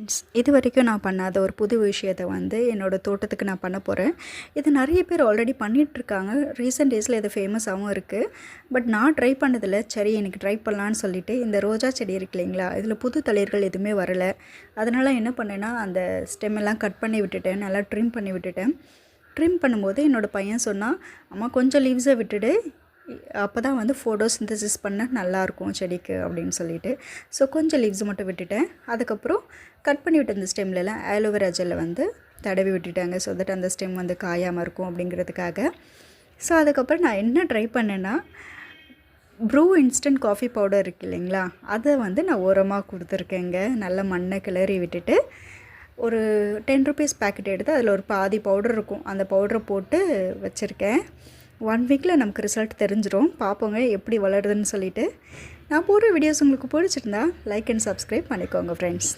Friends, இது வரைக்கும் நான் பண்ணாத ஒரு புது விஷயத்த வந்து என்னோடய தோட்டத்துக்கு நான் பண்ண போகிறேன். இது நிறைய பேர் ஆல்ரெடி பண்ணிகிட்ருக்காங்க. ரீசெண்ட் டேஸில் இது ஃபேமஸாகவும் இருக்குது. பட் நான் ட்ரை பண்ணதில்ல. சரி, எனக்கு ட்ரை பண்ணலான்னு சொல்லிவிட்டு இந்த ரோஜா செடி இருக்கு இல்லைங்களா, இதில் புது தளிர்கள் எதுவுமே வரலை. அதனால் என்ன பண்ணேன்னா, அந்த ஸ்டெம் எல்லாம் கட் பண்ணி விட்டுட்டேன். நல்லா ட்ரிம் பண்ணி விட்டுட்டேன். ட்ரிம் பண்ணும்போது என்னோடய பையன் சொன்னான், அம்மா கொஞ்சம் லீவ்ஸை விட்டுடு, அப்போ தான் வந்து ஃபோட்டோசிந்தசிஸ் பண்ண நல்லாயிருக்கும் செடிக்கு அப்படின்னு சொல்லிட்டு. ஸோ கொஞ்சம் லீவ்ஸ் மட்டும் விட்டுட்டேன். அதுக்கப்புறம் கட் பண்ணி விட்டு அந்த ஸ்டெம்லலாம் ஆலோவேரா ஜெல்லை வந்து தடவி விட்டுட்டாங்க. ஸோ தட் அந்த ஸ்டெம் வந்து காயாமல் இருக்கும் அப்படிங்கிறதுக்காக. ஸோ அதுக்கப்புறம் நான் என்ன ட்ரை பண்ணேன்னா, ப்ரூ இன்ஸ்டன்ட் காஃபி பவுடர் இருக்குது இல்லைங்களா, அதை வந்து நான் ஓரமாக கொடுத்துருக்கேங்க. நல்ல மண்ணை கிளறி விட்டுட்டு ஒரு 10 ருபீஸ் பேக்கெட் எடுத்து அதில் ஒரு பாதி பவுடர் இருக்கும், அந்த பவுடரை போட்டு வச்சுருக்கேன். 1 வீக்கில் நமக்கு ரிசல்ட் தெரிஞ்சிடும். பார்ப்போங்க எப்படி வளருதுன்னு சொல்லிவிட்டு. நான் போடுற வீடியோஸ் உங்களுக்கு பிடிச்சிருந்தா லைக் அண்ட் சப்ஸ்கிரைப் பண்ணிக்கோங்க ஃப்ரெண்ட்ஸ்.